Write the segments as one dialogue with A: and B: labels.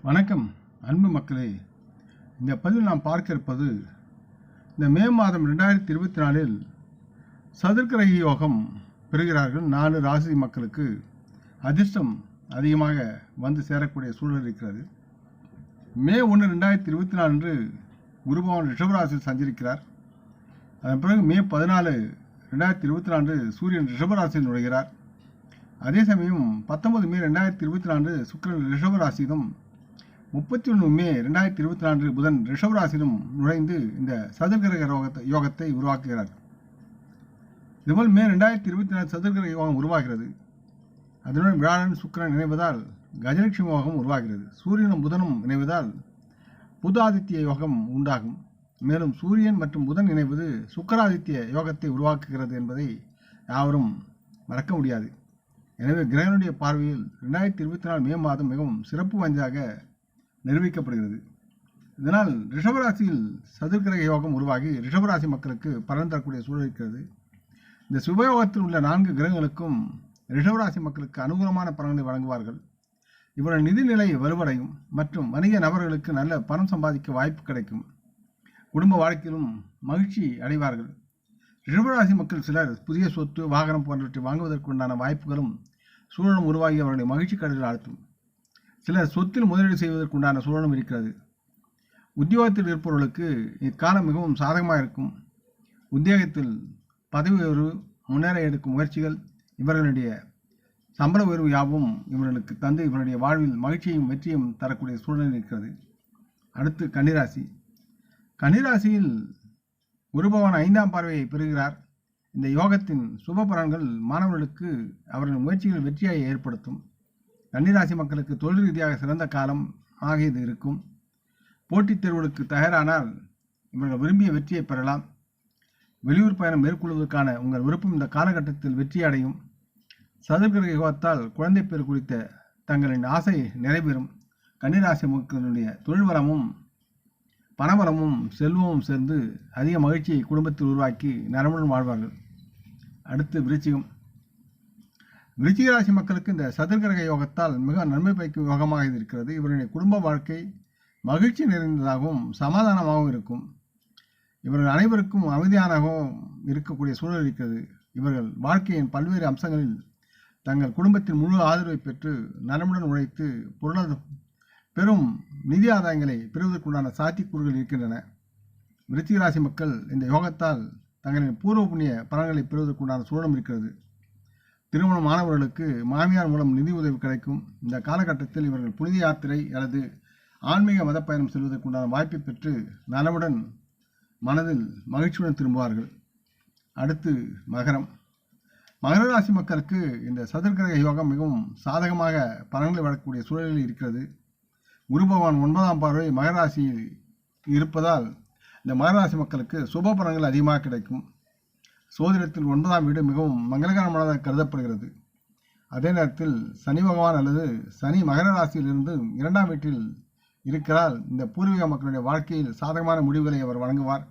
A: வணக்கம் அன்பு மக்களே. இந்த பதிவில் நாம் பார்க்க இருப்பது இந்த மே மாதம் 2024 சதுர்கிரக யோகம் பெறுகிறார்கள் 4 ராசி மக்களுக்கு அதிர்ஷ்டம் அதிகமாக வந்து சேரக்கூடிய சூழல் இருக்கிறது. மே 1 2024 அன்று குருபகவான் ரிஷபராசியில் சஞ்சரிக்கிறார். அதன் பிறகு மே 14 2024 சூரியன் ரிஷபராசியில் நுழைகிறார். அதே சமயம் 19 மே 2024 சுக்கிரன் ரிஷபராசியிலும் 31 மே 2024 புதன் ரிஷபராசியிலும் நுழைந்து இந்த சதுர்கிரக யோகத்தை உருவாக்குகிறார். இதுபோல் மே 2024 சதுர்கிரக யோகம் உருவாகிறது. அதனுடன் வியாழன் சுக்கிரன் இணைவதால் கஜலட்சுமி யோகம் உருவாகிறது. சூரியனும் புதனும் இணைவதால் புதாதித்ய யோகம் உண்டாகும். மேலும் சூரியன் மற்றும் புதன் இணைவது சுக்கராதித்ய யோகத்தை உருவாக்குகிறது என்பதை யாவரும் மறக்க முடியாது. எனவே கிரகனுடைய பார்வையில் 2024 மே மாதம் மிகவும் சிறப்பு வாய்ந்ததாக நிரூபிக்கப்படுகிறது. இதனால் ரிஷபராசியில் சதுர்கிரக யோகம் உருவாகி ரிஷபராசி மக்களுக்கு பலன் தரக்கூடிய சூழல் இருக்கிறது. இந்த சுபயோகத்தில் உள்ள 4 கிரகங்களுக்கும் ரிஷபராசி மக்களுக்கு அனுகூலமான பலன்களை வழங்குவார்கள். இவர்கள் நிதிநிலை வலுவடையும் மற்றும் வணிக நபர்களுக்கு நல்ல பணம் சம்பாதிக்க வாய்ப்பு கிடைக்கும். குடும்ப வாழ்க்கையிலும் மகிழ்ச்சி அடைவார்கள். ரிஷபராசி மக்கள் சிலர் புதிய சொத்து வாகனம் போன்றவற்றை வாங்குவதற்குண்டான வாய்ப்புகளும் சூழலும் உருவாகி அவருடைய மகிழ்ச்சி கடலில் ஆழ்த்தும். சிலர் சொத்தில் முதலீடு செய்வதற்குண்டான சூழலும் இருக்கிறது. உத்தியோகத்தில் இருப்பவர்களுக்கு இக்காலம் மிகவும் சாதகமாக இருக்கும். உத்தியோகத்தில் பதவி உயர்வு, முன்னேற எடுக்கும் முயற்சிகள், இவர்களுடைய சம்பள உயர்வு யாவும் இவர்களுக்கு தந்து இவருடைய வாழ்வில் மகிழ்ச்சியும் வெற்றியும் தரக்கூடிய சூழல் இருக்கிறது. அடுத்து கன்னிராசி. கன்னிராசியில் குருபகவான் 5ஆம் பார்வையை பெறுகிறார். இந்த யோகத்தின் சுப பலன்கள் மாணவர்களுக்கு அவர்கள் முயற்சிகள் வெற்றியை ஏற்படுத்தும். கன்னிராசி மக்களுக்கு தொழில் ரீதியாக சிறந்த காலம் ஆகியது இருக்கும். போட்டித் தேர்வுகளுக்கு தயாரானால் இவர்கள் விரும்பிய வெற்றியை பெறலாம். வெளியூர் பயணம் மேற்கொள்வதற்கான உங்கள் விருப்பம் இந்த காலகட்டத்தில் வெற்றி அடையும். சதுர்கிரக யோகத்தால் குழந்தை பேர் குறித்த தங்களின் ஆசை நிறைவேறும். கன்னிராசி மக்களுடைய தொழில் வளமும் பணபலமும் செல்வமும் சேர்ந்து அதிக மகிழ்ச்சியை குடும்பத்தில் உருவாக்கி நலமுடன் வாழ்வார்கள். அடுத்து விருச்சிகம். விருச்சிக ராசி மக்களுக்கு இந்த சதுர்கிரக யோகத்தால் மிக நன்மை பயக்கும் யோகமாக இருக்கிறது. இவருடைய குடும்ப வாழ்க்கை மகிழ்ச்சி நிறைந்ததாகவும் சமாதானமாகவும் இருக்கும். இவர்கள் அனைவருக்கும் அமைதியானவும் இருக்கக்கூடிய சூழல் இருக்கிறது. இவர்கள் வாழ்க்கையின் பல்வேறு அம்சங்களில் தங்கள் குடும்பத்தின் முழு ஆதரவை பெற்று நலமுடன் உழைத்து பெரும் நிதி ஆதாயங்களை பெறுவதற்குண்டான சாத்தியக்கூறுகள் இருக்கின்றன. விருச்சிக ராசி மக்கள் இந்த யோகத்தால் தங்களின் பூர்வ புண்ணிய பலன்களை பெறுவதற்குண்டான சூழலும் இருக்கிறது. திருமணமானவர்களுக்கு மாமியார் மூலம் நிதி உதவி கிடைக்கும். இந்த காலகட்டத்தில் இவர்கள் புனித யாத்திரை அல்லது ஆன்மீக மத பயணம் செல்வதற்குண்டான வாய்ப்பை பெற்று நலமுடன் மனதில் மகிழ்ச்சியுடன் திரும்புவார்கள். அடுத்து மகரம். மகர ராசி மக்களுக்கு இந்த சதுர்கிரக யோகம் மிகவும் சாதகமாக பலன்களை வழங்கக்கூடிய சூழலில் இருக்கிறது. குரு பகவான் 9ஆம் பார்வை மகர ராசியில் இருப்பதால் இந்த மகராசி மக்களுக்கு சுப பலன்கள் அதிகமாக கிடைக்கும். சோதிடத்தில் 9ஆம் வீடு மிகவும் மங்களகரமானதாக கருதப்படுகிறது. அதே நேரத்தில் சனி பகவான் அல்லது சனி மகர ராசியிலிருந்து 2ஆம் வீட்டில் இருக்கிறால் இந்த பூர்வீக மக்களுடைய வாழ்க்கையில் சாதகமான முடிவுகளை அவர் வழங்குவார்.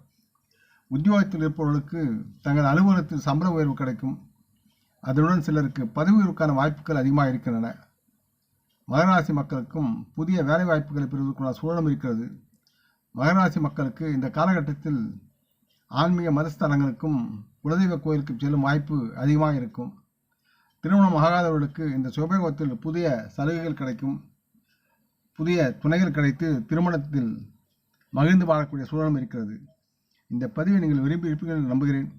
A: உத்தியோகத்தில் இருப்பவர்களுக்கு தங்கள் அலுவலகத்தில் சம்பள உயர்வு கிடைக்கும். அதனுடன் சிலருக்கு பதவி உயர்வுக்கான வாய்ப்புகள் அதிகமாக இருக்கின்றன. மகராசி மக்களுக்கும் புதிய வேலை வாய்ப்புகளை பெறுவதற்கான சூழலும் இருக்கிறது. மகராசி மக்களுக்கு இந்த காலகட்டத்தில் ஆன்மீக மதஸ்தலங்களுக்கும் குலதெய்வ கோயிலுக்கும் செல்லும் வாய்ப்பு அதிகமாக இருக்கும். திருமணம் ஆகாதவர்களுக்கு இந்த சுபயோகத்தில் புதிய சலுகைகள் கிடைக்கும். புதிய துணைகள் கிடைத்து திருமணத்தில் மகிழ்ந்து வாழக்கூடிய சூழலும் இருக்கிறது. இந்த பதிவை நீங்கள் விரும்பி இருப்பீர்கள் என்று நம்புகிறேன்.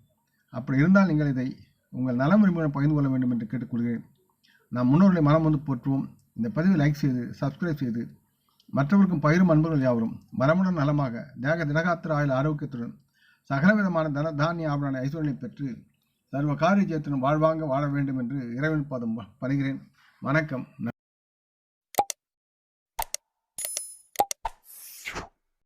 A: அப்படி இருந்தால் நீங்கள் இதை உங்கள் நலம் விரும்பியுடன் பகிர்ந்து கொள்ள வேண்டும் என்று கேட்டுக்கொள்கிறேன். நாம் முன்னோர்களை மனம் வந்து போற்றுவோம். இந்த பதிவை லைக் செய்து சப்ஸ்கிரைப் செய்து மற்றவருக்கும் பகிரும் அன்பர்கள் யாவரும் வரமுடன் நலமாக திடகாத்திர ஆயுள் ஆரோக்கியத்துடன் சகலவிதமான தன தானிய ஆபரண ஐஸ்வர்யனை பெற்று சர்வ காரிய ஜெயத்துடன் வாழ்வாங்க வாழ வேண்டும் என்று இறைவன் பாதம் பணிகிறேன். வணக்கம்.